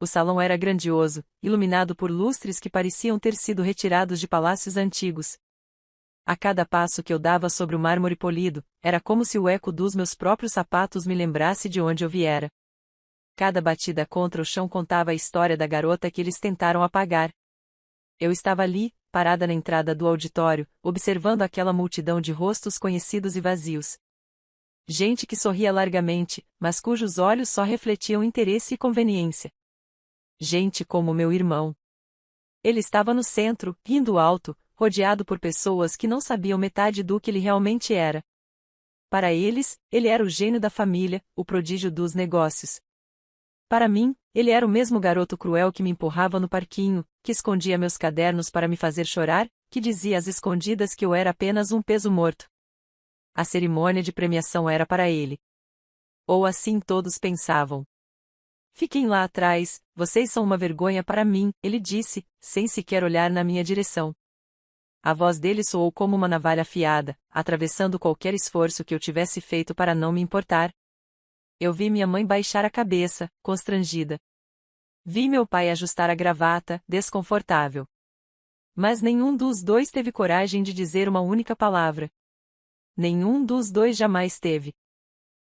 O salão era grandioso, iluminado por lustres que pareciam ter sido retirados de palácios antigos. A cada passo que eu dava sobre o mármore polido, era como se o eco dos meus próprios sapatos me lembrasse de onde eu viera. Cada batida contra o chão contava a história da garota que eles tentaram apagar. Eu estava ali, parada na entrada do auditório, observando aquela multidão de rostos conhecidos e vazios. Gente que sorria largamente, mas cujos olhos só refletiam interesse e conveniência. Gente como meu irmão. Ele estava no centro, rindo alto, rodeado por pessoas que não sabiam metade do que ele realmente era. Para eles, ele era o gênio da família, o prodígio dos negócios. Para mim, ele era o mesmo garoto cruel que me empurrava no parquinho, que escondia meus cadernos para me fazer chorar, que dizia às escondidas que eu era apenas um peso morto. A cerimônia de premiação era para ele. Ou assim todos pensavam. Fiquem lá atrás, vocês são uma vergonha para mim, ele disse, sem sequer olhar na minha direção. A voz dele soou como uma navalha afiada, atravessando qualquer esforço que eu tivesse feito para não me importar. Eu vi minha mãe baixar a cabeça, constrangida. Vi meu pai ajustar a gravata, desconfortável. Mas nenhum dos dois teve coragem de dizer uma única palavra. Nenhum dos dois jamais teve.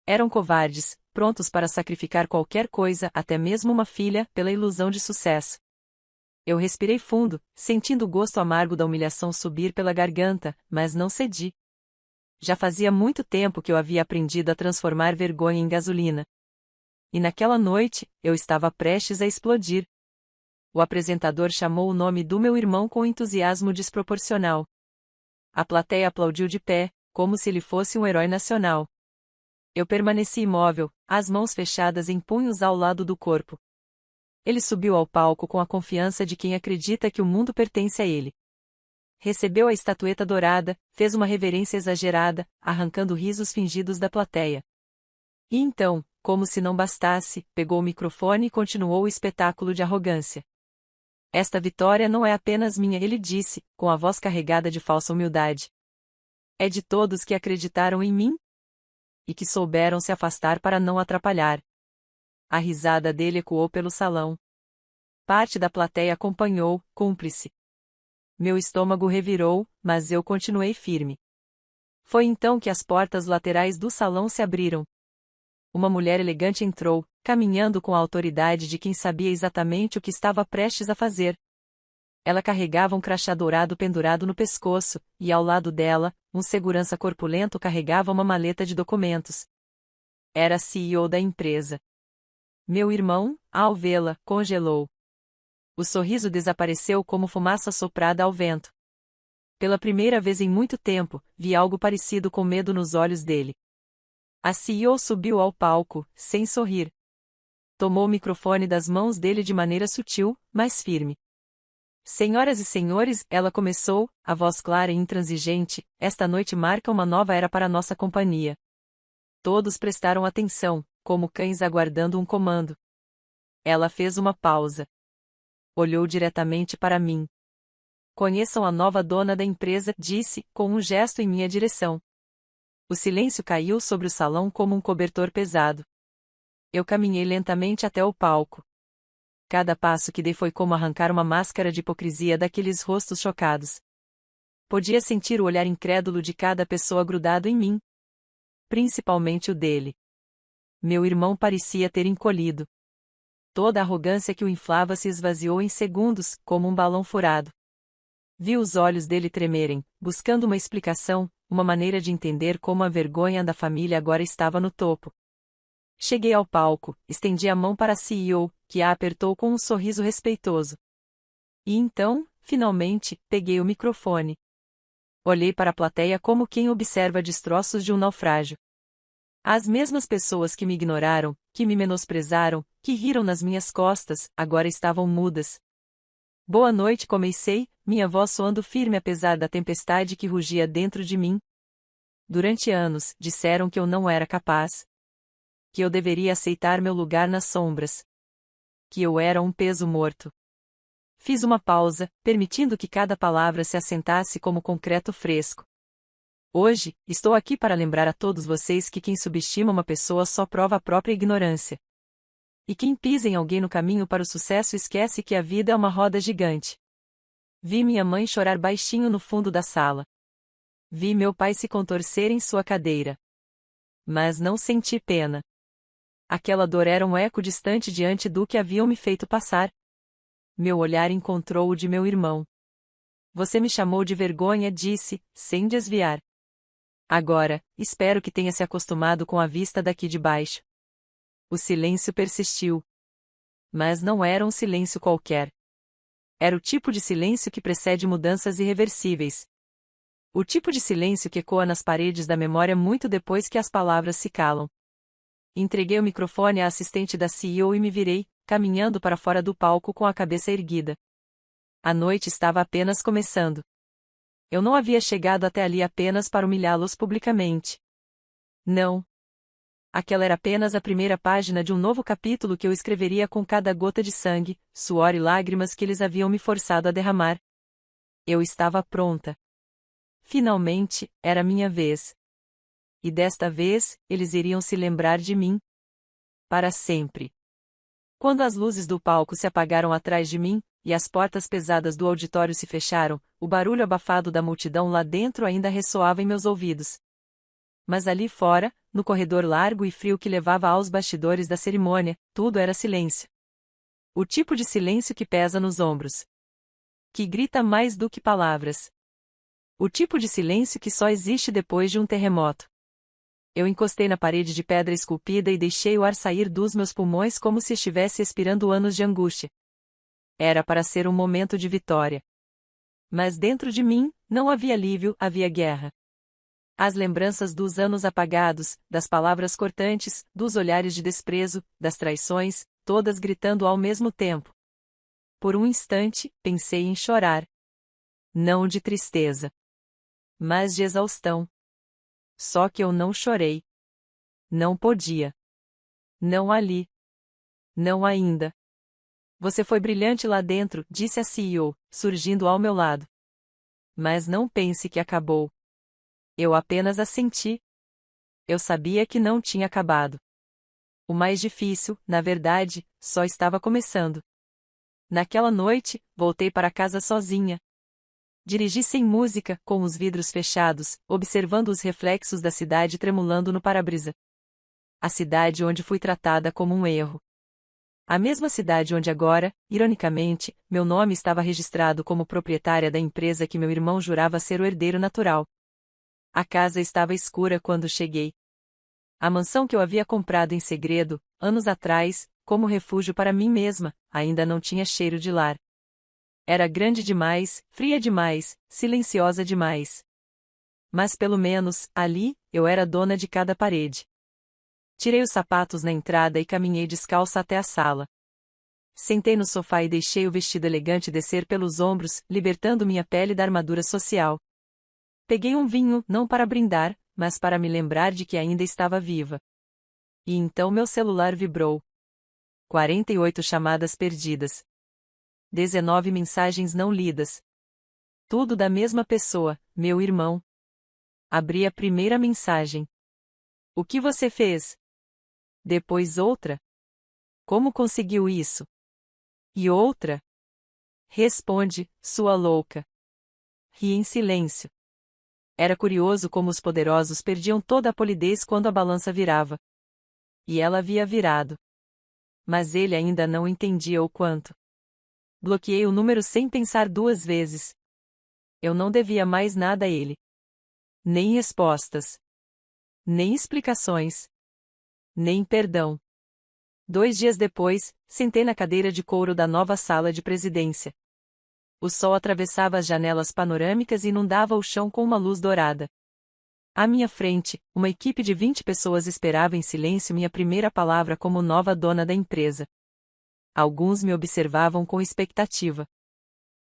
Eram covardes, prontos para sacrificar qualquer coisa, até mesmo uma filha, pela ilusão de sucesso. Eu respirei fundo, sentindo o gosto amargo da humilhação subir pela garganta, mas não cedi. Já fazia muito tempo que eu havia aprendido a transformar vergonha em gasolina. E naquela noite, eu estava prestes a explodir. O apresentador chamou o nome do meu irmão com entusiasmo desproporcional. A plateia aplaudiu de pé, como se ele fosse um herói nacional. Eu permaneci imóvel, as mãos fechadas em punhos ao lado do corpo. Ele subiu ao palco com a confiança de quem acredita que o mundo pertence a ele. Recebeu a estatueta dourada, fez uma reverência exagerada, arrancando risos fingidos da plateia. E então, como se não bastasse, pegou o microfone e continuou o espetáculo de arrogância. Esta vitória não é apenas minha, ele disse, com a voz carregada de falsa humildade. É de todos que acreditaram em mim e que souberam se afastar para não atrapalhar. A risada dele ecoou pelo salão. Parte da plateia acompanhou, cúmplice. Meu estômago revirou, mas eu continuei firme. Foi então que as portas laterais do salão se abriram. Uma mulher elegante entrou, caminhando com a autoridade de quem sabia exatamente o que estava prestes a fazer. Ela carregava um crachá dourado pendurado no pescoço, e ao lado dela, um segurança corpulento carregava uma maleta de documentos. Era a CEO da empresa. Meu irmão, ao vê-la, congelou. O sorriso desapareceu como fumaça soprada ao vento. Pela primeira vez em muito tempo, vi algo parecido com medo nos olhos dele. A CEO subiu ao palco, sem sorrir. Tomou o microfone das mãos dele de maneira sutil, mas firme. Senhoras e senhores, ela começou, a voz clara e intransigente, esta noite marca uma nova era para nossa companhia. Todos prestaram atenção, como cães aguardando um comando. Ela fez uma pausa. Olhou diretamente para mim. Conheçam a nova dona da empresa, disse, com um gesto em minha direção. O silêncio caiu sobre o salão como um cobertor pesado. Eu caminhei lentamente até o palco. Cada passo que dei foi como arrancar uma máscara de hipocrisia daqueles rostos chocados. Podia sentir o olhar incrédulo de cada pessoa grudado em mim. Principalmente o dele. Meu irmão parecia ter encolhido. Toda a arrogância que o inflava se esvaziou em segundos, como um balão furado. Vi os olhos dele tremerem, buscando uma explicação, uma maneira de entender como a vergonha da família agora estava no topo. Cheguei ao palco, estendi a mão para a CEO, que a apertou com um sorriso respeitoso. E então, finalmente, peguei o microfone. Olhei para a plateia como quem observa destroços de um naufrágio. As mesmas pessoas que me ignoraram, que me menosprezaram, que riram nas minhas costas, agora estavam mudas. Boa noite, comecei, minha voz soando firme apesar da tempestade que rugia dentro de mim. Durante anos, disseram que eu não era capaz. Que eu deveria aceitar meu lugar nas sombras. Que eu era um peso morto. Fiz uma pausa, permitindo que cada palavra se assentasse como concreto fresco. Hoje, estou aqui para lembrar a todos vocês que quem subestima uma pessoa só prova a própria ignorância. E quem pisa em alguém no caminho para o sucesso esquece que a vida é uma roda gigante. Vi minha mãe chorar baixinho no fundo da sala. Vi meu pai se contorcer em sua cadeira. Mas não senti pena. Aquela dor era um eco distante diante do que haviam me feito passar. Meu olhar encontrou o de meu irmão. Você me chamou de vergonha, disse, sem desviar. Agora, espero que tenha se acostumado com a vista daqui de baixo. O silêncio persistiu. Mas não era um silêncio qualquer. Era o tipo de silêncio que precede mudanças irreversíveis. O tipo de silêncio que ecoa nas paredes da memória muito depois que as palavras se calam. Entreguei o microfone à assistente da CEO e me virei, caminhando para fora do palco com a cabeça erguida. A noite estava apenas começando. Eu não havia chegado até ali apenas para humilhá-los publicamente. Não. Aquela era apenas a primeira página de um novo capítulo que eu escreveria com cada gota de sangue, suor e lágrimas que eles haviam me forçado a derramar. Eu estava pronta. Finalmente, era minha vez. E desta vez, eles iriam se lembrar de mim. Para sempre. Quando as luzes do palco se apagaram atrás de mim, e as portas pesadas do auditório se fecharam, o barulho abafado da multidão lá dentro ainda ressoava em meus ouvidos. Mas ali fora, no corredor largo e frio que levava aos bastidores da cerimônia, tudo era silêncio. O tipo de silêncio que pesa nos ombros. Que grita mais do que palavras. O tipo de silêncio que só existe depois de um terremoto. Eu encostei na parede de pedra esculpida e deixei o ar sair dos meus pulmões como se estivesse expirando anos de angústia. Era para ser um momento de vitória. Mas dentro de mim, não havia alívio, havia guerra. As lembranças dos anos apagados, das palavras cortantes, dos olhares de desprezo, das traições, todas gritando ao mesmo tempo. Por um instante, pensei em chorar. Não de tristeza. Mas de exaustão. Só que eu não chorei. Não podia. Não ali. Não ainda. Você foi brilhante lá dentro, disse a CEO, surgindo ao meu lado. Mas não pense que acabou. Eu apenas assenti. Eu sabia que não tinha acabado. O mais difícil, na verdade, só estava começando. Naquela noite, voltei para casa sozinha. Dirigi sem música, com os vidros fechados, observando os reflexos da cidade tremulando no para-brisa. A cidade onde fui tratada como um erro. A mesma cidade onde agora, ironicamente, meu nome estava registrado como proprietária da empresa que meu irmão jurava ser o herdeiro natural. A casa estava escura quando cheguei. A mansão que eu havia comprado em segredo, anos atrás, como refúgio para mim mesma, ainda não tinha cheiro de lar. Era grande demais, fria demais, silenciosa demais. Mas pelo menos, ali, eu era dona de cada parede. Tirei os sapatos na entrada e caminhei descalça até a sala. Sentei no sofá e deixei o vestido elegante descer pelos ombros, libertando minha pele da armadura social. Peguei um vinho, não para brindar, mas para me lembrar de que ainda estava viva. E então meu celular vibrou. 48 chamadas perdidas. 19 mensagens não lidas. Tudo da mesma pessoa, meu irmão. Abri a primeira mensagem. O que você fez? Depois outra. Como conseguiu isso? E outra. Responde, sua louca. Ri em silêncio. Era curioso como os poderosos perdiam toda a polidez quando a balança virava. E ela havia virado. Mas ele ainda não entendia o quanto. Bloqueei o número sem pensar duas vezes. Eu não devia mais nada a ele. Nem respostas. Nem explicações. Nem perdão. 2 dias depois, sentei na cadeira de couro da nova sala de presidência. O sol atravessava as janelas panorâmicas e inundava o chão com uma luz dourada. À minha frente, uma equipe de 20 pessoas esperava em silêncio minha primeira palavra como nova dona da empresa. Alguns me observavam com expectativa.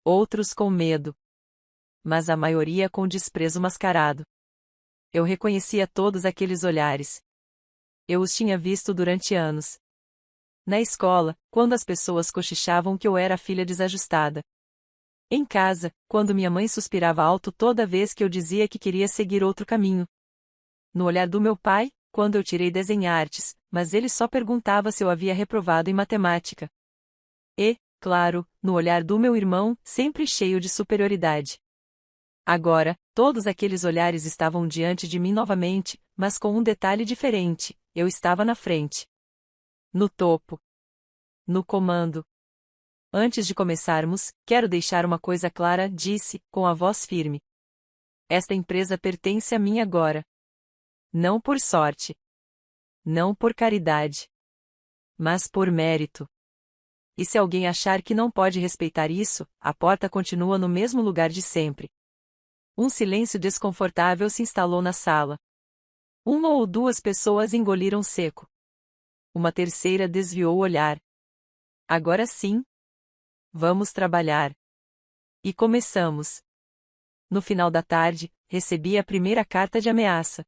Outros com medo. Mas a maioria com desprezo mascarado. Eu reconhecia todos aqueles olhares. Eu os tinha visto durante anos. Na escola, quando as pessoas cochichavam que eu era a filha desajustada. Em casa, quando minha mãe suspirava alto toda vez que eu dizia que queria seguir outro caminho. No olhar do meu pai, quando eu tirei 10 em artes, mas ele só perguntava se eu havia reprovado em matemática. E, claro, no olhar do meu irmão, sempre cheio de superioridade. Agora, todos aqueles olhares estavam diante de mim novamente, mas com um detalhe diferente: eu estava na frente. No topo. No comando. Antes de começarmos, quero deixar uma coisa clara, disse, com a voz firme. Esta empresa pertence a mim agora. Não por sorte. Não por caridade. Mas por mérito. E se alguém achar que não pode respeitar isso, a porta continua no mesmo lugar de sempre. Um silêncio desconfortável se instalou na sala. Uma ou duas pessoas engoliram seco. Uma terceira desviou o olhar. Agora sim. Vamos trabalhar. E começamos. No final da tarde, recebi a primeira carta de ameaça.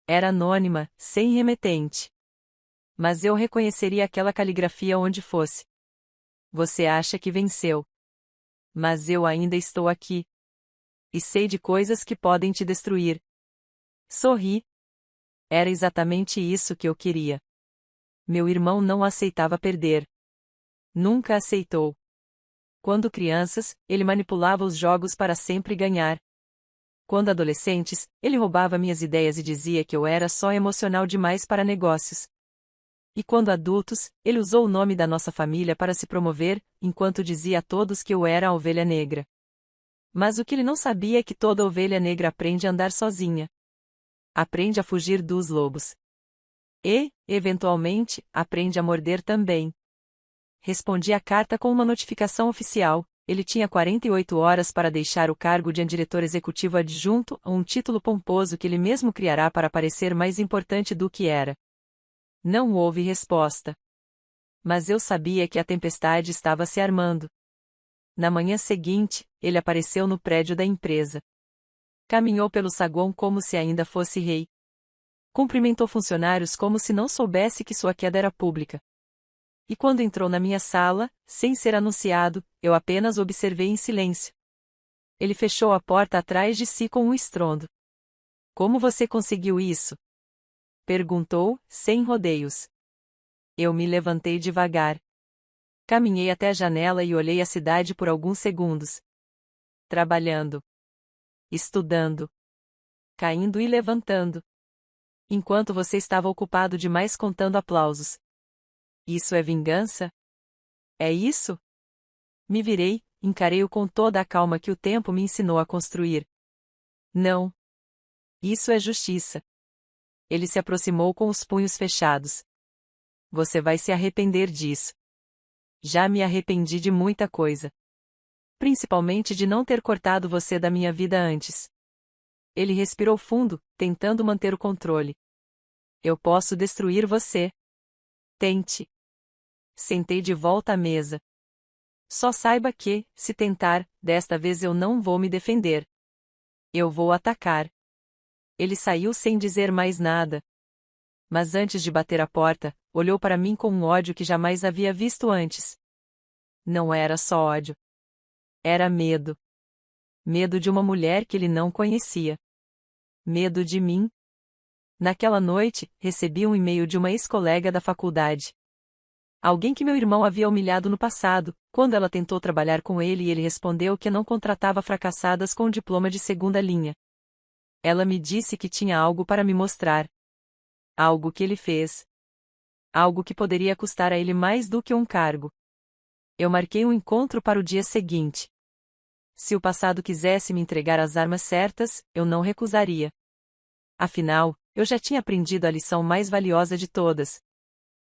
Era anônima, sem remetente. Mas eu reconheceria aquela caligrafia onde fosse. Você acha que venceu. Mas eu ainda estou aqui. E sei de coisas que podem te destruir. Sorri. Era exatamente isso que eu queria. Meu irmão não aceitava perder. Nunca aceitou. Quando crianças, ele manipulava os jogos para sempre ganhar. Quando adolescentes, ele roubava minhas ideias e dizia que eu era só emocional demais para negócios. E quando adultos, ele usou o nome da nossa família para se promover, enquanto dizia a todos que eu era a ovelha negra. Mas o que ele não sabia é que toda ovelha negra aprende a andar sozinha. Aprende a fugir dos lobos. E, eventualmente, aprende a morder também. Respondi a carta com uma notificação oficial. Ele tinha 48 horas para deixar o cargo de diretor executivo adjunto, um título pomposo que ele mesmo criará para parecer mais importante do que era. Não houve resposta. Mas eu sabia que a tempestade estava se armando. Na manhã seguinte, ele apareceu no prédio da empresa. Caminhou pelo saguão como se ainda fosse rei. Cumprimentou funcionários como se não soubesse que sua queda era pública. E quando entrou na minha sala, sem ser anunciado, eu apenas observei em silêncio. Ele fechou a porta atrás de si com um estrondo. Como você conseguiu isso? Perguntou, sem rodeios. Eu me levantei devagar. Caminhei até a janela e olhei a cidade por alguns segundos. Trabalhando. Estudando. Caindo e levantando. Enquanto você estava ocupado demais contando aplausos. Isso é vingança? É isso? Me virei, encarei-o com toda a calma que o tempo me ensinou a construir. Não. Isso é justiça. Ele se aproximou com os punhos fechados. Você vai se arrepender disso. Já me arrependi de muita coisa. Principalmente de não ter cortado você da minha vida antes. Ele respirou fundo, tentando manter o controle. Eu posso destruir você. Tente. Sentei de volta à mesa. Só saiba que, se tentar, desta vez eu não vou me defender. Eu vou atacar. Ele saiu sem dizer mais nada. Mas antes de bater a porta, olhou para mim com um ódio que jamais havia visto antes. Não era só ódio. Era medo. Medo de uma mulher que ele não conhecia. Medo de mim. Naquela noite, recebi um e-mail de uma ex-colega da faculdade. Alguém que meu irmão havia humilhado no passado, quando ela tentou trabalhar com ele e ele respondeu que não contratava fracassadas com diploma de segunda linha. Ela me disse que tinha algo para me mostrar. Algo que ele fez. Algo que poderia custar a ele mais do que um cargo. Eu marquei um encontro para o dia seguinte. Se o passado quisesse me entregar as armas certas, eu não recusaria. Afinal, eu já tinha aprendido a lição mais valiosa de todas.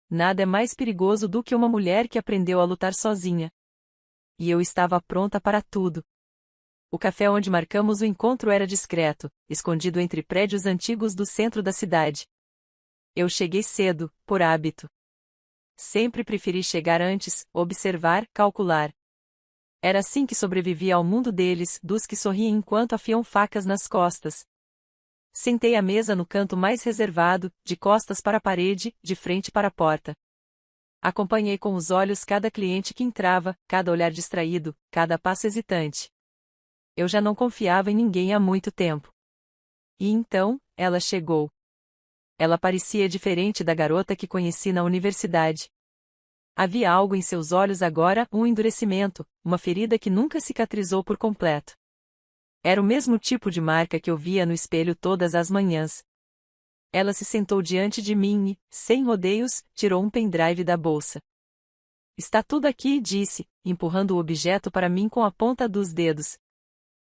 Nada é mais perigoso do que uma mulher que aprendeu a lutar sozinha. E eu estava pronta para tudo. O café onde marcamos o encontro era discreto, escondido entre prédios antigos do centro da cidade. Eu cheguei cedo, por hábito. Sempre preferi chegar antes, observar, calcular. Era assim que sobrevivia ao mundo deles, dos que sorriem enquanto afiam facas nas costas. Sentei à mesa no canto mais reservado, de costas para a parede, de frente para a porta. Acompanhei com os olhos cada cliente que entrava, cada olhar distraído, cada passo hesitante. Eu já não confiava em ninguém há muito tempo. E então, ela chegou. Ela parecia diferente da garota que conheci na universidade. Havia algo em seus olhos agora, um endurecimento, uma ferida que nunca cicatrizou por completo. Era o mesmo tipo de marca que eu via no espelho todas as manhãs. Ela se sentou diante de mim e, sem rodeios, tirou um pendrive da bolsa. Está tudo aqui, disse, empurrando o objeto para mim com a ponta dos dedos.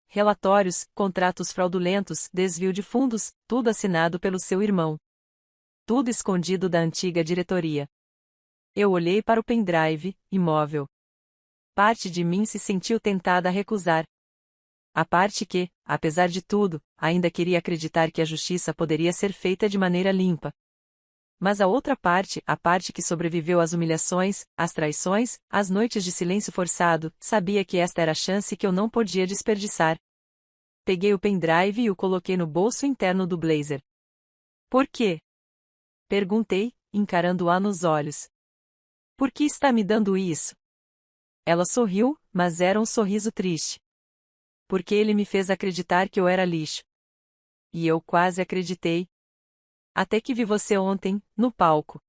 Relatórios, contratos fraudulentos, desvio de fundos, tudo assinado pelo seu irmão. Tudo escondido da antiga diretoria. Eu olhei para o pendrive, imóvel. Parte de mim se sentiu tentada a recusar. A parte que, apesar de tudo, ainda queria acreditar que a justiça poderia ser feita de maneira limpa. Mas a outra parte, a parte que sobreviveu às humilhações, às traições, às noites de silêncio forçado, sabia que esta era a chance que eu não podia desperdiçar. Peguei o pendrive e o coloquei no bolso interno do blazer. Por quê? Perguntei, encarando-a nos olhos. Por que está me dando isso? Ela sorriu, mas era um sorriso triste. Porque ele me fez acreditar que eu era lixo. E eu quase acreditei. Até que vi você ontem, no palco.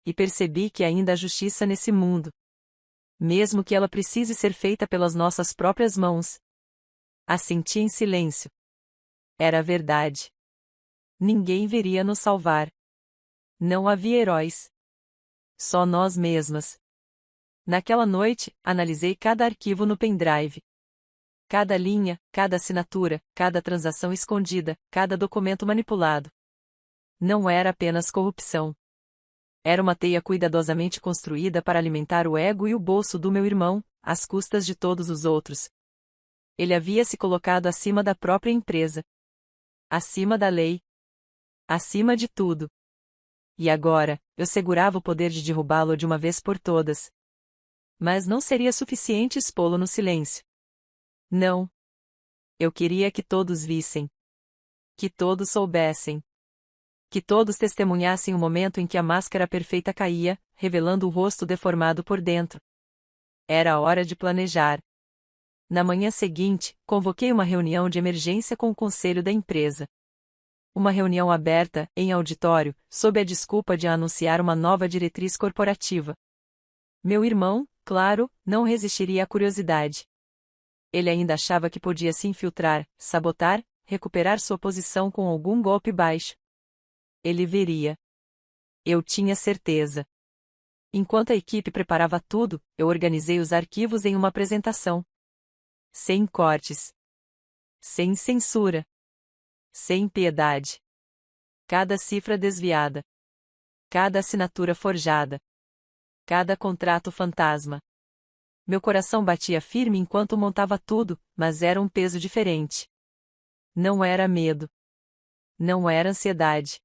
E percebi que ainda há justiça nesse mundo. Mesmo que ela precise ser feita pelas nossas próprias mãos. Assenti em silêncio. Era verdade. Ninguém viria nos salvar. Não havia heróis. Só nós mesmas. Naquela noite, analisei cada arquivo no pendrive. Cada linha, cada assinatura, cada transação escondida, cada documento manipulado. Não era apenas corrupção. Era uma teia cuidadosamente construída para alimentar o ego e o bolso do meu irmão, às custas de todos os outros. Ele havia se colocado acima da própria empresa. Acima da lei. Acima de tudo. E agora, eu segurava o poder de derrubá-lo de uma vez por todas. Mas não seria suficiente expô-lo no silêncio. Não. Eu queria que todos vissem. Que todos soubessem. Que todos testemunhassem o momento em que a máscara perfeita caía, revelando o rosto deformado por dentro. Era hora de planejar. Na manhã seguinte, convoquei uma reunião de emergência com o conselho da empresa. Uma reunião aberta, em auditório, sob a desculpa de anunciar uma nova diretriz corporativa. Meu irmão, claro, não resistiria à curiosidade. Ele ainda achava que podia se infiltrar, sabotar, recuperar sua posição com algum golpe baixo. Ele veria. Eu tinha certeza. Enquanto a equipe preparava tudo, eu organizei os arquivos em uma apresentação. Sem cortes. Sem censura. Sem piedade. Cada cifra desviada. Cada assinatura forjada. Cada contrato fantasma. Meu coração batia firme enquanto montava tudo, mas era um peso diferente. Não era medo. Não era ansiedade.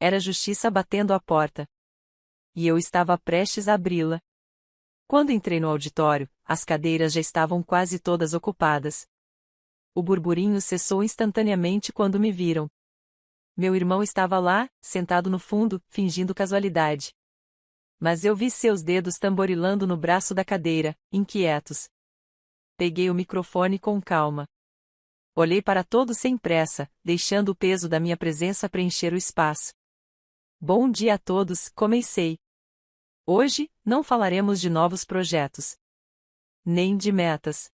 Era justiça batendo à porta. E eu estava prestes a abri-la. Quando entrei no auditório, as cadeiras já estavam quase todas ocupadas. O burburinho cessou instantaneamente quando me viram. Meu irmão estava lá, sentado no fundo, fingindo casualidade. Mas eu vi seus dedos tamborilando no braço da cadeira, inquietos. Peguei o microfone com calma. Olhei para todos sem pressa, deixando o peso da minha presença preencher o espaço. Bom dia a todos, comecei. Hoje, não falaremos de novos projetos. Nem de metas.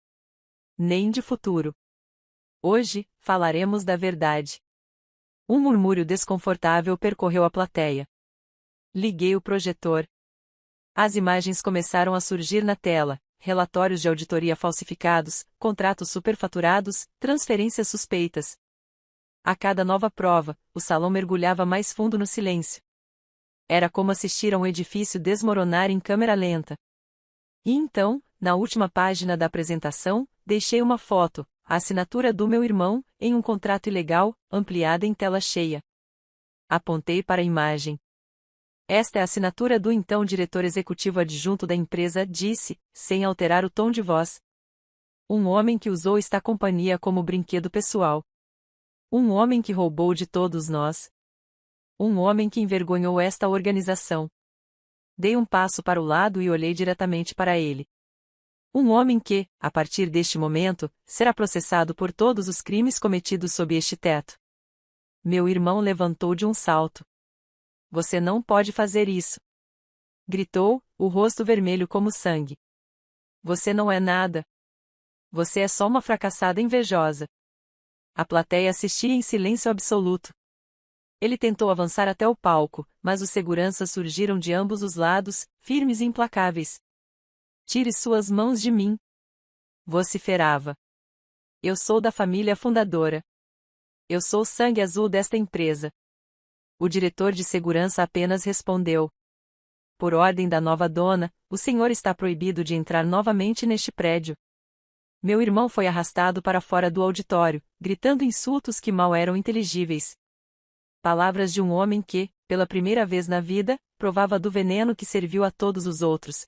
Nem de futuro. Hoje, falaremos da verdade. Um murmúrio desconfortável percorreu a plateia. Liguei o projetor. As imagens começaram a surgir na tela, relatórios de auditoria falsificados, contratos superfaturados, transferências suspeitas. A cada nova prova, o salão mergulhava mais fundo no silêncio. Era como assistir a um edifício desmoronar em câmera lenta. E então, na última página da apresentação, deixei uma foto, a assinatura do meu irmão, em um contrato ilegal, ampliada em tela cheia. Apontei para a imagem. Esta é a assinatura do então diretor executivo adjunto da empresa, disse, sem alterar o tom de voz. Um homem que usou esta companhia como brinquedo pessoal. Um homem que roubou de todos nós. Um homem que envergonhou esta organização. Dei um passo para o lado e olhei diretamente para ele. Um homem que, a partir deste momento, será processado por todos os crimes cometidos sob este teto. Meu irmão levantou de um salto. Você não pode fazer isso! Gritou, o rosto vermelho como sangue. Você não é nada. Você é só uma fracassada invejosa. A plateia assistia em silêncio absoluto. Ele tentou avançar até o palco, mas os seguranças surgiram de ambos os lados, firmes e implacáveis. Tire suas mãos de mim! Vociferava. Eu sou da família fundadora. Eu sou o sangue azul desta empresa. O diretor de segurança apenas respondeu: por ordem da nova dona, o senhor está proibido de entrar novamente neste prédio. Meu irmão foi arrastado para fora do auditório, gritando insultos que mal eram inteligíveis. Palavras de um homem que, pela primeira vez na vida, provava do veneno que serviu a todos os outros.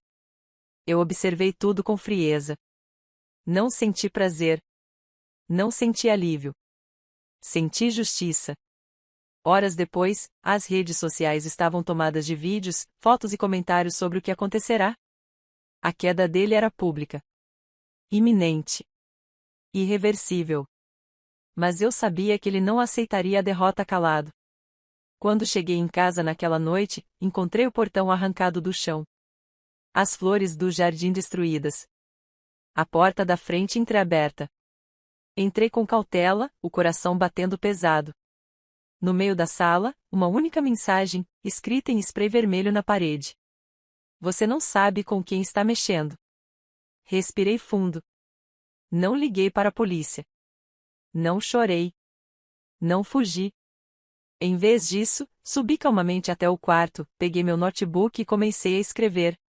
Eu observei tudo com frieza. Não senti prazer. Não senti alívio. Senti justiça. Horas depois, as redes sociais estavam tomadas de vídeos, fotos e comentários sobre o que acontecerá. A queda dele era pública. Iminente. Irreversível. Mas eu sabia que ele não aceitaria a derrota calado. Quando cheguei em casa naquela noite, encontrei o portão arrancado do chão. As flores do jardim destruídas. A porta da frente entreaberta. Entrei com cautela, o coração batendo pesado. No meio da sala, uma única mensagem, escrita em spray vermelho na parede. Você não sabe com quem está mexendo. Respirei fundo. Não liguei para a polícia. Não chorei. Não fugi. Em vez disso, subi calmamente até o quarto, peguei meu notebook e comecei a escrever.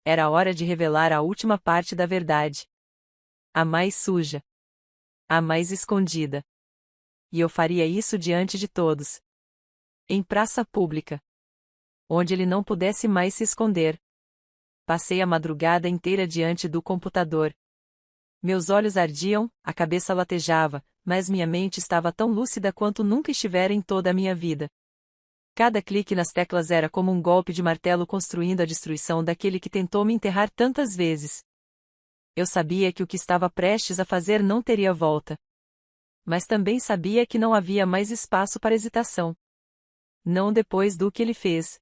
Era hora de revelar a última parte da verdade. A mais suja. A mais escondida. E eu faria isso diante de todos. Em praça pública. Onde ele não pudesse mais se esconder. Passei a madrugada inteira diante do computador. Meus olhos ardiam, a cabeça latejava, mas minha mente estava tão lúcida quanto nunca estivera em toda a minha vida. Cada clique nas teclas era como um golpe de martelo construindo a destruição daquele que tentou me enterrar tantas vezes. Eu sabia que o que estava prestes a fazer não teria volta. Mas também sabia que não havia mais espaço para hesitação. Não depois do que ele fez.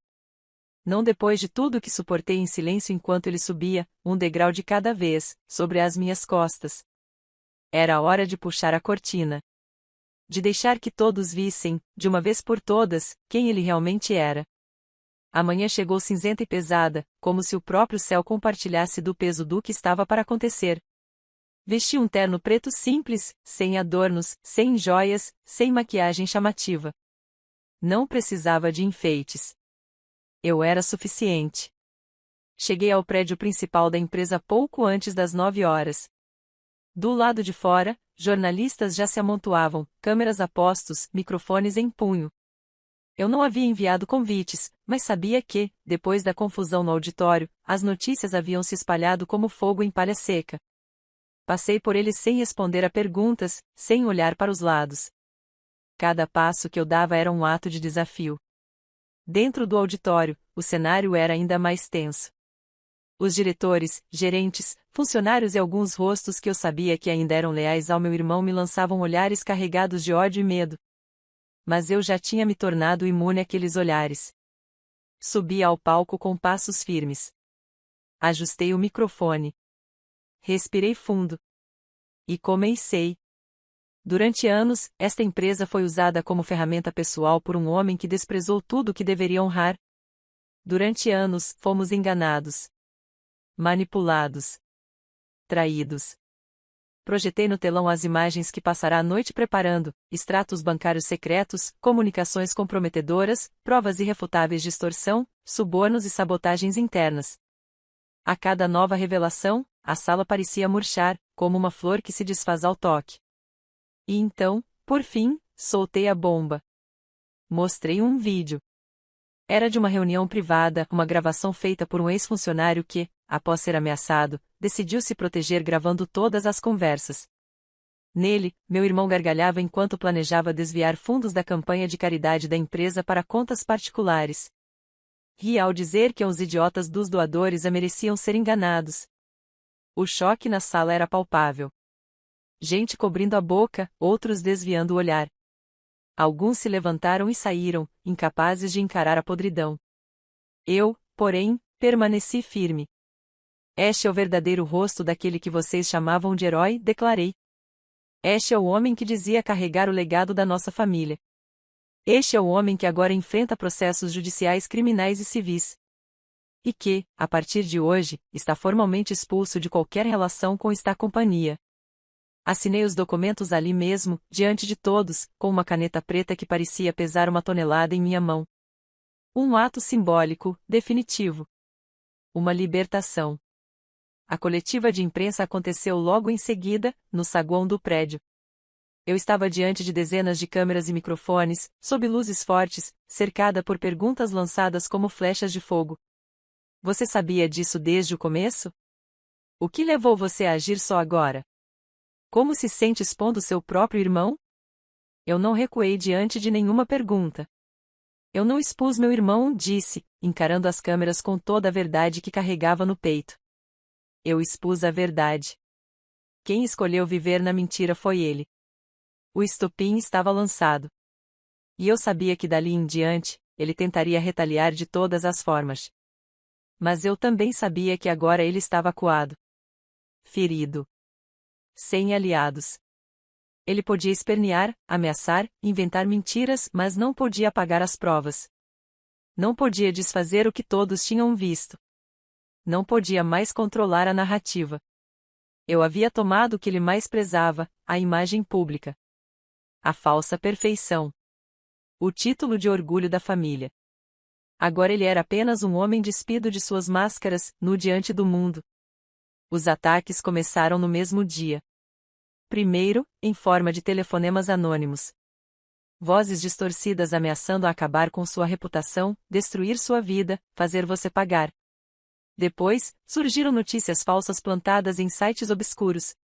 Não depois de tudo que suportei em silêncio enquanto ele subia, um degrau de cada vez, sobre as minhas costas. Era hora de puxar a cortina. De deixar que todos vissem, de uma vez por todas, quem ele realmente era. A manhã chegou cinzenta e pesada, como se o próprio céu compartilhasse do peso do que estava para acontecer. Vesti um terno preto simples, sem adornos, sem joias, sem maquiagem chamativa. Não precisava de enfeites. Eu era suficiente. Cheguei ao prédio principal da empresa pouco antes das 9 horas. Do lado de fora, jornalistas já se amontoavam, câmeras a postos, microfones em punho. Eu não havia enviado convites, mas sabia que, depois da confusão no auditório, as notícias haviam se espalhado como fogo em palha seca. Passei por eles sem responder a perguntas, sem olhar para os lados. Cada passo que eu dava era um ato de desafio. Dentro do auditório, o cenário era ainda mais tenso. Os diretores, gerentes, funcionários e alguns rostos que eu sabia que ainda eram leais ao meu irmão me lançavam olhares carregados de ódio e medo. Mas eu já tinha me tornado imune àqueles olhares. Subi ao palco com passos firmes. Ajustei o microfone. Respirei fundo. E comecei. Durante anos, esta empresa foi usada como ferramenta pessoal por um homem que desprezou tudo o que deveria honrar. Durante anos, fomos enganados. Manipulados. Traídos. Projetei no telão as imagens que passará a noite preparando, extratos bancários secretos, comunicações comprometedoras, provas irrefutáveis de extorsão, subornos e sabotagens internas. A cada nova revelação, a sala parecia murchar, como uma flor que se desfaz ao toque. E então, por fim, soltei a bomba. Mostrei um vídeo. Era de uma reunião privada, uma gravação feita por um ex-funcionário que, após ser ameaçado, decidiu se proteger gravando todas as conversas. Nele, meu irmão gargalhava enquanto planejava desviar fundos da campanha de caridade da empresa para contas particulares. Ria ao dizer que os idiotas dos doadores mereciam ser enganados. O choque na sala era palpável. Gente cobrindo a boca, outros desviando o olhar. Alguns se levantaram e saíram, incapazes de encarar a podridão. Eu, porém, permaneci firme. Este é o verdadeiro rosto daquele que vocês chamavam de herói, declarei. Este é o homem que dizia carregar o legado da nossa família. Este é o homem que agora enfrenta processos judiciais criminais e civis. E que, a partir de hoje, está formalmente expulso de qualquer relação com esta companhia. Assinei os documentos ali mesmo, diante de todos, com uma caneta preta que parecia pesar 1 tonelada em minha mão. Um ato simbólico, definitivo. Uma libertação. A coletiva de imprensa aconteceu logo em seguida, no saguão do prédio. Eu estava diante de dezenas de câmeras e microfones, sob luzes fortes, cercada por perguntas lançadas como flechas de fogo. Você sabia disso desde o começo? O que levou você a agir só agora? Como se sente expondo seu próprio irmão? Eu não recuei diante de nenhuma pergunta. Eu não expus meu irmão, disse, encarando as câmeras com toda a verdade que carregava no peito. Eu expus a verdade. Quem escolheu viver na mentira foi ele. O estopim estava lançado. E eu sabia que dali em diante, ele tentaria retaliar de todas as formas. Mas eu também sabia que agora ele estava acuado. Ferido. Sem aliados. Ele podia espernear, ameaçar, inventar mentiras, mas não podia apagar as provas. Não podia desfazer o que todos tinham visto. Não podia mais controlar a narrativa. Eu havia tomado o que ele mais prezava, a imagem pública. A falsa perfeição. O título de orgulho da família. Agora ele era apenas um homem despido de suas máscaras, nu diante do mundo. Os ataques começaram no mesmo dia. Primeiro, em forma de telefonemas anônimos. Vozes distorcidas ameaçando acabar com sua reputação, destruir sua vida, fazer você pagar. Depois, surgiram notícias falsas plantadas em sites obscuros.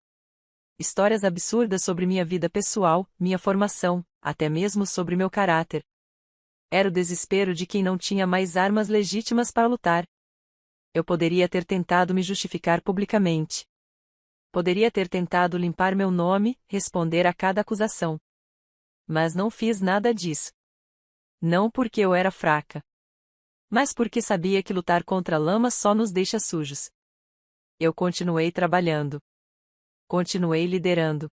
Histórias absurdas sobre minha vida pessoal, minha formação, até mesmo sobre meu caráter. Era o desespero de quem não tinha mais armas legítimas para lutar. Eu poderia ter tentado me justificar publicamente. Poderia ter tentado limpar meu nome, responder a cada acusação. Mas não fiz nada disso. Não porque eu era fraca. Mas porque sabia que lutar contra a lama só nos deixa sujos. Eu continuei trabalhando. Continuei liderando.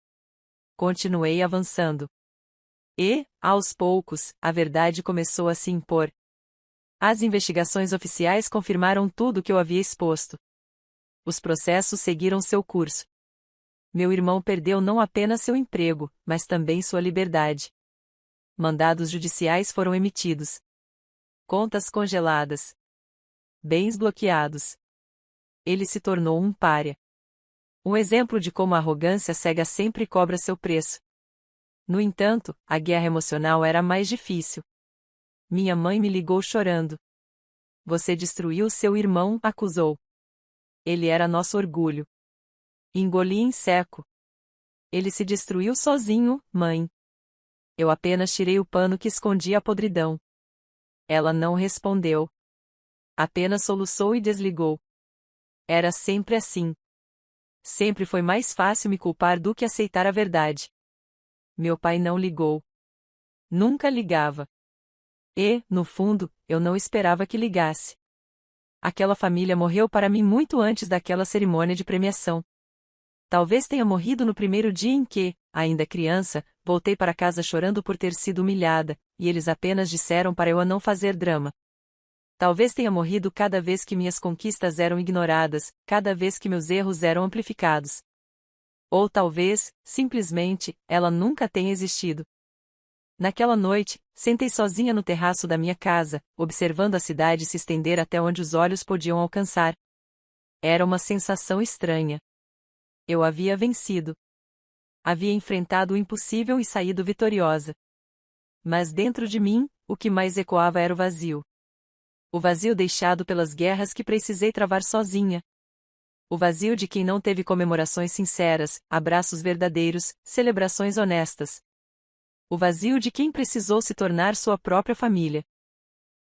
Continuei avançando. E, aos poucos, a verdade começou a se impor. As investigações oficiais confirmaram tudo o que eu havia exposto. Os processos seguiram seu curso. Meu irmão perdeu não apenas seu emprego, mas também sua liberdade. Mandados judiciais foram emitidos. Contas congeladas. Bens bloqueados. Ele se tornou um pária. Um exemplo de como a arrogância cega sempre cobra seu preço. No entanto, a guerra emocional era mais difícil. Minha mãe me ligou chorando. Você destruiu seu irmão, acusou. Ele era nosso orgulho. Engoli em seco. Ele se destruiu sozinho, mãe. Eu apenas tirei o pano que escondia a podridão. Ela não respondeu. Apenas soluçou e desligou. Era sempre assim. Sempre foi mais fácil me culpar do que aceitar a verdade. Meu pai não ligou. Nunca ligava. E, no fundo, eu não esperava que ligasse. Aquela família morreu para mim muito antes daquela cerimônia de premiação. Talvez tenha morrido no primeiro dia em que, ainda criança, voltei para casa chorando por ter sido humilhada, e eles apenas disseram para eu não fazer drama. Talvez tenha morrido cada vez que minhas conquistas eram ignoradas, cada vez que meus erros eram amplificados. Ou talvez, simplesmente, ela nunca tenha existido. Naquela noite, sentei sozinha no terraço da minha casa, observando a cidade se estender até onde os olhos podiam alcançar. Era uma sensação estranha. Eu havia vencido. Havia enfrentado o impossível e saído vitoriosa. Mas dentro de mim, o que mais ecoava era o vazio. O vazio deixado pelas guerras que precisei travar sozinha. O vazio de quem não teve comemorações sinceras, abraços verdadeiros, celebrações honestas. O vazio de quem precisou se tornar sua própria família.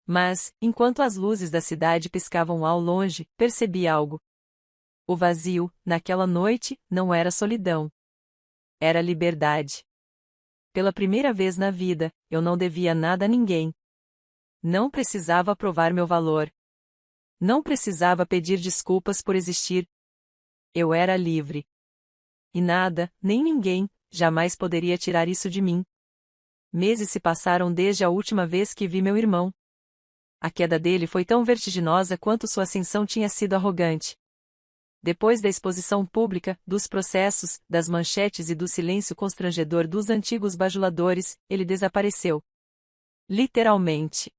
Mas, enquanto as luzes da cidade piscavam ao longe, percebi algo. O vazio, naquela noite, não era solidão. Era liberdade. Pela primeira vez na vida, eu não devia nada a ninguém. Não precisava provar meu valor. Não precisava pedir desculpas por existir. Eu era livre. E nada, nem ninguém, jamais poderia tirar isso de mim. Meses se passaram desde a última vez que vi meu irmão. A queda dele foi tão vertiginosa quanto sua ascensão tinha sido arrogante. Depois da exposição pública, dos processos, das manchetes e do silêncio constrangedor dos antigos bajuladores, ele desapareceu. Literalmente.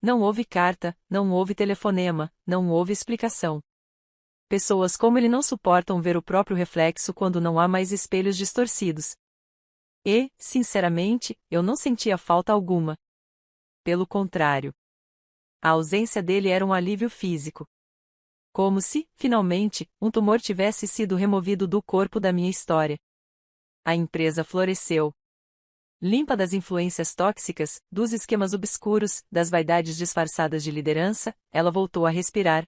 Não houve carta, não houve telefonema, não houve explicação. Pessoas como ele não suportam ver o próprio reflexo quando não há mais espelhos distorcidos. E, sinceramente, eu não sentia falta alguma. Pelo contrário. A ausência dele era um alívio físico. Como se, finalmente, um tumor tivesse sido removido do corpo da minha história. A empresa floresceu. Limpa das influências tóxicas, dos esquemas obscuros, das vaidades disfarçadas de liderança, ela voltou a respirar.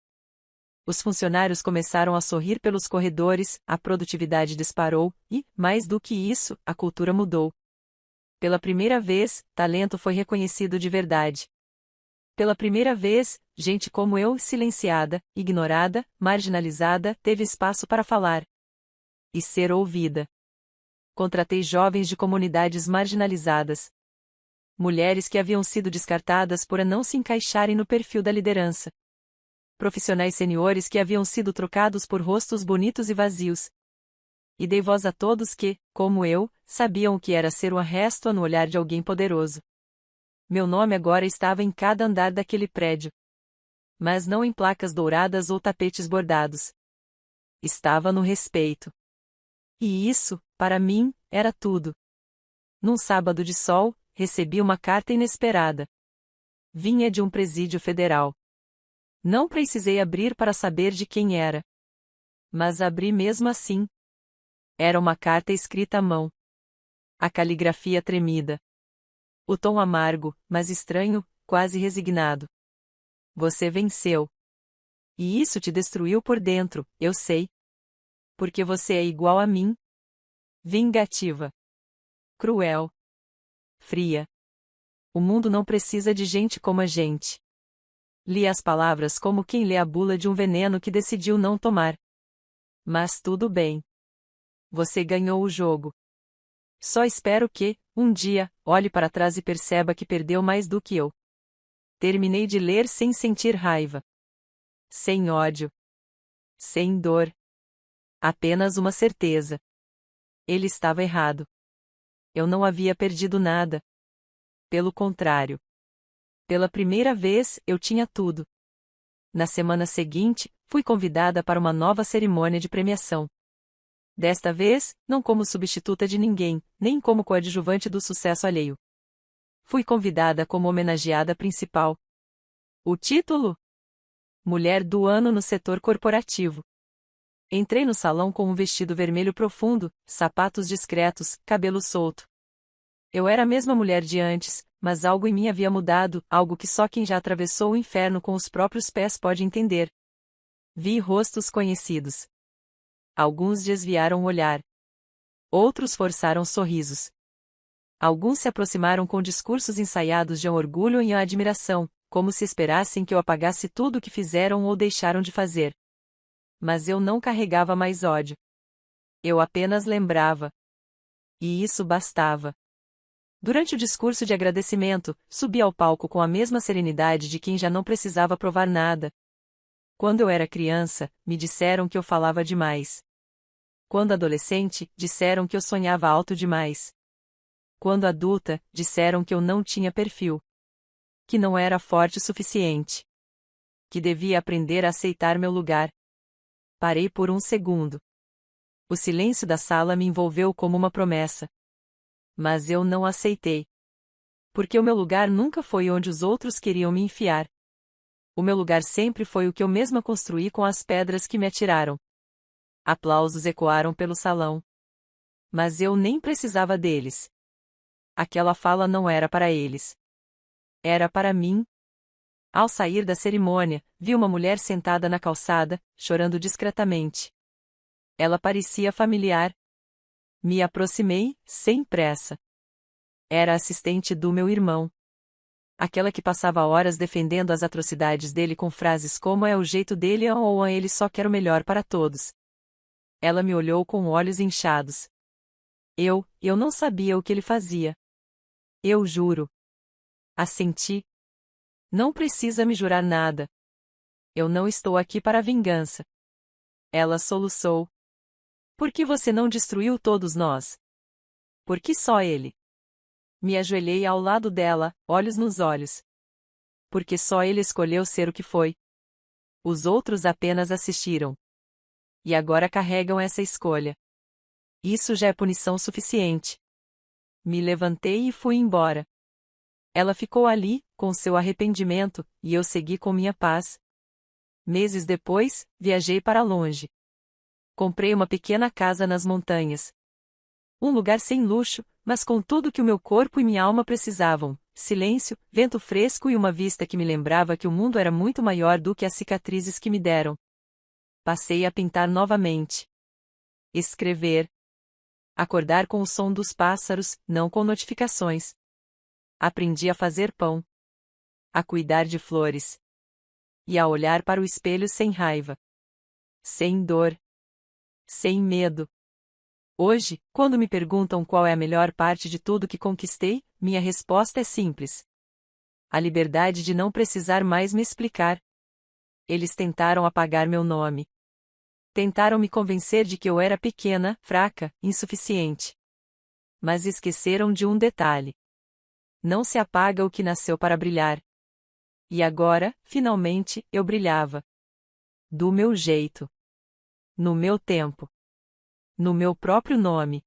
Os funcionários começaram a sorrir pelos corredores, a produtividade disparou, e, mais do que isso, a cultura mudou. Pela primeira vez, talento foi reconhecido de verdade. Pela primeira vez, gente como eu, silenciada, ignorada, marginalizada, teve espaço para falar e ser ouvida. Contratei jovens de comunidades marginalizadas. Mulheres que haviam sido descartadas por não se encaixarem no perfil da liderança. Profissionais seniores que haviam sido trocados por rostos bonitos e vazios. E dei voz a todos que, como eu, sabiam o que era ser um arresto no olhar de alguém poderoso. Meu nome agora estava em cada andar daquele prédio. Mas não em placas douradas ou tapetes bordados. Estava no respeito. E isso, para mim, era tudo. Num sábado de sol, recebi uma carta inesperada. Vinha de um presídio federal. Não precisei abrir para saber de quem era. Mas abri mesmo assim. Era uma carta escrita à mão. A caligrafia tremida. O tom amargo, mas estranho, quase resignado. Você venceu. E isso te destruiu por dentro, eu sei. Porque você é igual a mim. Vingativa. Cruel. Fria. O mundo não precisa de gente como a gente. Li as palavras como quem lê a bula de um veneno que decidiu não tomar. Mas tudo bem. Você ganhou o jogo. Só espero que, um dia, olhe para trás e perceba que perdeu mais do que eu. Terminei de ler sem sentir raiva. Sem ódio. Sem dor. Apenas uma certeza. Ele estava errado. Eu não havia perdido nada. Pelo contrário. Pela primeira vez, eu tinha tudo. Na semana seguinte, fui convidada para uma nova cerimônia de premiação. Desta vez, não como substituta de ninguém, nem como coadjuvante do sucesso alheio. Fui convidada como homenageada principal. O título? Mulher do Ano no setor corporativo. Entrei no salão com um vestido vermelho profundo, sapatos discretos, cabelo solto. Eu era a mesma mulher de antes, mas algo em mim havia mudado, algo que só quem já atravessou o inferno com os próprios pés pode entender. Vi rostos conhecidos. Alguns desviaram o olhar. Outros forçaram sorrisos. Alguns se aproximaram com discursos ensaiados de orgulho e admiração, como se esperassem que eu apagasse tudo o que fizeram ou deixaram de fazer. Mas eu não carregava mais ódio. Eu apenas lembrava. E isso bastava. Durante o discurso de agradecimento, subi ao palco com a mesma serenidade de quem já não precisava provar nada. Quando eu era criança, me disseram que eu falava demais. Quando adolescente, disseram que eu sonhava alto demais. Quando adulta, disseram que eu não tinha perfil. Que não era forte o suficiente. Que devia aprender a aceitar meu lugar. Parei por um segundo. O silêncio da sala me envolveu como uma promessa. Mas eu não aceitei. Porque o meu lugar nunca foi onde os outros queriam me enfiar. O meu lugar sempre foi o que eu mesma construí com as pedras que me atiraram. Aplausos ecoaram pelo salão. Mas eu nem precisava deles. Aquela fala não era para eles. Era para mim. Ao sair da cerimônia, vi uma mulher sentada na calçada, chorando discretamente. Ela parecia familiar. Me aproximei, sem pressa. Era assistente do meu irmão. Aquela que passava horas defendendo as atrocidades dele com frases como é o jeito dele ou ele só quer o melhor para todos. Ela me olhou com olhos inchados. Eu não sabia o que ele fazia. Eu juro. Assenti. Não precisa me jurar nada. Eu não estou aqui para vingança. Ela soluçou. Por que você não destruiu todos nós? Por que só ele? Me ajoelhei ao lado dela, olhos nos olhos. Porque só ele escolheu ser o que foi. Os outros apenas assistiram. E agora carregam essa escolha. Isso já é punição suficiente. Me levantei e fui embora. Ela ficou ali, com seu arrependimento, e eu segui com minha paz. Meses depois, viajei para longe. Comprei uma pequena casa nas montanhas. Um lugar sem luxo, mas com tudo que o meu corpo e minha alma precisavam: silêncio, vento fresco e uma vista que me lembrava que o mundo era muito maior do que as cicatrizes que me deram. Passei a pintar novamente. Escrever. Acordar com o som dos pássaros, não com notificações. Aprendi a fazer pão. A cuidar de flores. E a olhar para o espelho sem raiva. Sem dor. Sem medo. Hoje, quando me perguntam qual é a melhor parte de tudo que conquistei, minha resposta é simples. A liberdade de não precisar mais me explicar. Eles tentaram apagar meu nome. Tentaram me convencer de que eu era pequena, fraca, insuficiente. Mas esqueceram de um detalhe. Não se apaga o que nasceu para brilhar. E agora, finalmente, eu brilhava. Do meu jeito. No meu tempo. No meu próprio nome.